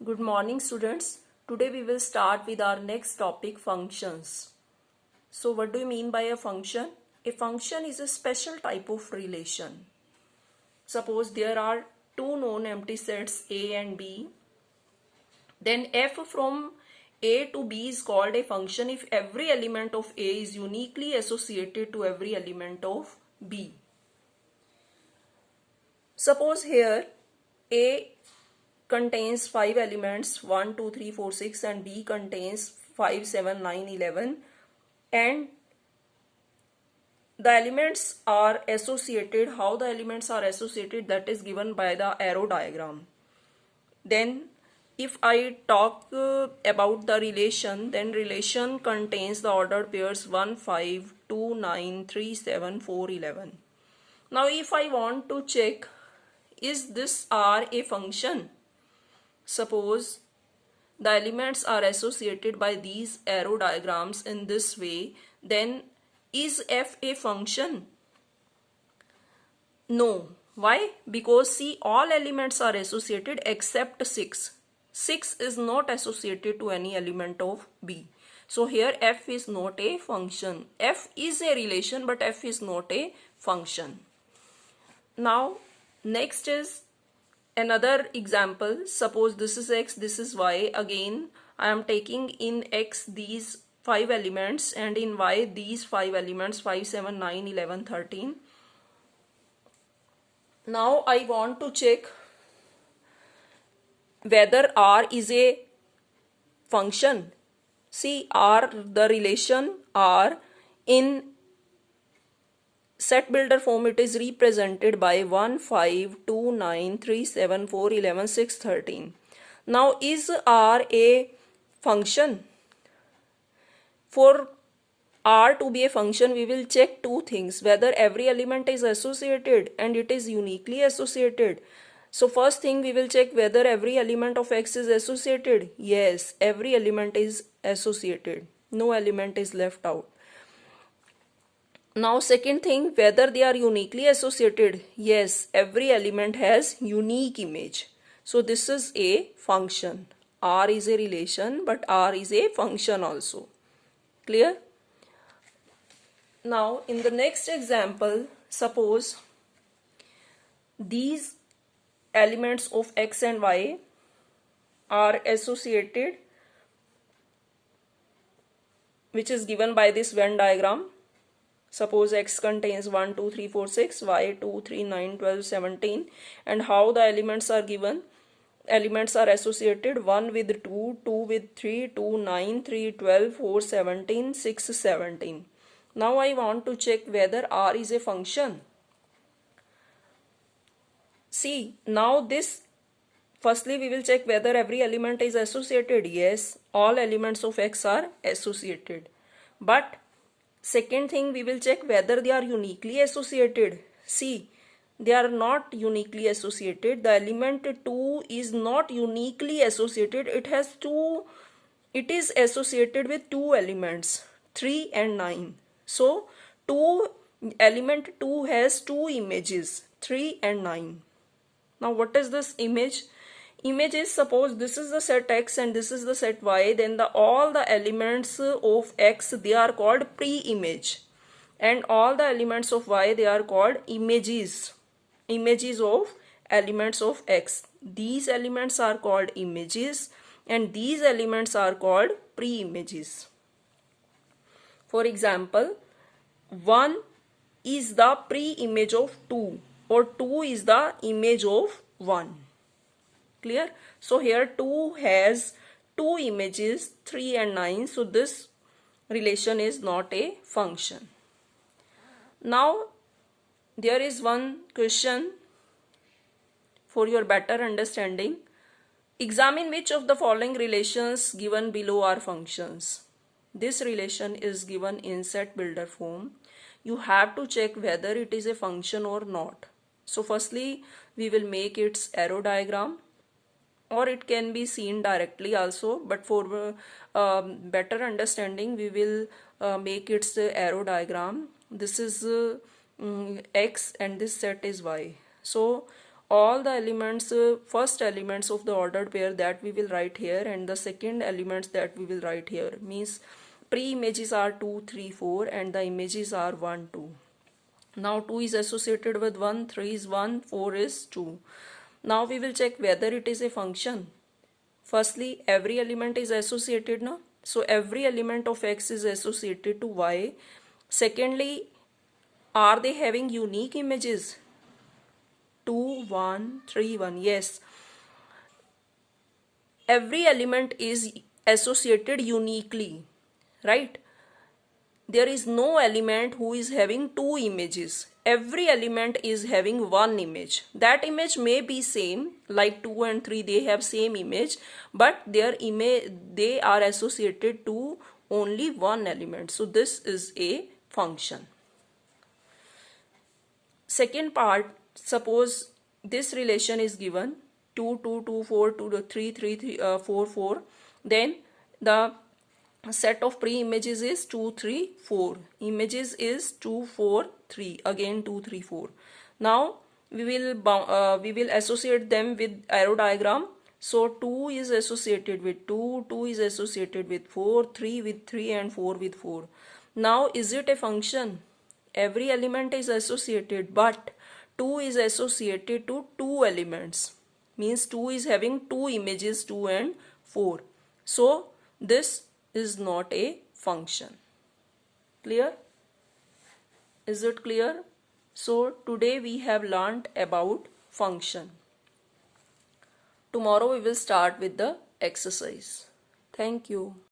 Good morning, students. Today we will start with our next topic, functions. So what do you mean by a function? A function is a special type of relation. Suppose there are two known empty sets A and B. Then f from A to B is called a function if every element of A is uniquely associated to every element of B. Suppose here A contains 5 elements 1, 2, 3, 4, 6 and B contains 5, 7, 9, 11 and the elements are associated. How the elements are associated, that is given by the arrow diagram. Then if I talk about the relation, then relation contains the ordered pairs 1, 5, 2, 9, 3, 7, 4, 11. Now if I want to check is this R a function, suppose the elements are associated by these arrow diagrams in this way, then is f a function? No. Why? Because see, all elements are associated except 6. 6 is not associated to any element of B. So here f is not a function. F is a relation but f is not a function. Now next is another example. Suppose this is x, this is y. Again I am taking in x these 5 elements and in y these 5 elements 5, 7, 9, 11, 13. Now I want to check whether R is a function. See, R, the relation R in set builder form, it is represented by 1, 5, 2, 9, 3, 7, 4, 11, 6, 13. Now is R a function? For R to be a function, we will check two things: whether every element is associated and it is uniquely associated. So first thing, we will check whether every element of X is associated. Yes, every element is associated. No element is left out. Now second thing, whether they are uniquely associated. Yes, every element has unique image. So this is a function. R is a relation but R is a function also. Clear? Now in the next example, suppose these elements of X and Y are associated, which is given by this Venn diagram. Suppose X contains 1, 2, 3, 4, 6, Y 2, 3, 9, 12, 17, and how the elements are given. Elements are associated 1 with 2, 2 with 3, 2, 9, 3, 12, 4, 17, 6, 17. Now I want to check whether R is a function. See, now this, firstly we will check whether every element is associated. Yes, all elements of X are associated. But second thing, we will check whether they are uniquely associated. See, they are not uniquely associated. The element 2 is not uniquely associated. It is associated with two elements 3 and 9. So element 2 has two images 3 and 9. Now what is this image? Image is, suppose this is the set X and this is the set Y, then all the elements of X, they are called pre-image, and all the elements of Y, they are called images of elements of X. These elements are called images and these elements are called pre-images. For example, 1 is the pre-image of 2 or 2 is the image of 1. Clear? So here 2 has two images 3 and 9. So this relation is not a function. Now there is one question for your better understanding. Examine which of the following relations given below are functions. This relation is given in set builder form. You have to check whether it is a function or not. So firstly we will make its arrow diagram, or it can be seen directly also, but for better understanding we will make its arrow diagram. This is X and this set is Y. So all the elements, first elements of the ordered pair that we will write here, and the second elements that we will write here. Means pre-images are 2, 3, 4 and the images are 1, 2. Now 2 is associated with 1, 3 is 1, 4 is 2. Now we will check whether it is a function. Firstly, every element is associated now. So every element of x is associated to y. Secondly, are they having unique images? 2, 1, 3, 1. Yes. Every element is associated uniquely, right? There is no element who is having two images. Every element is having one image. That image may be same, like 2 and 3, they have same image, but their image, they are associated to only one element. So this is a function. Second part, suppose this relation is given 2, 2, 2, 4, 2, 3, 3, 3, 4, 4. Then the set of pre-images is 2, 3, 4. Images is 2, 4, 3. Again 2, 3, 4. Now we will associate them with arrow diagram. So 2 is associated with 2, 2 is associated with 4, 3 with 3 and 4 with 4. Now is it a function? Every element is associated, but 2 is associated to two elements. Means 2 is having two images, 2 and 4. So this is not a function. Clear? Is it clear? So today we have learnt about function. Tomorrow we will start with the exercise. Thank you.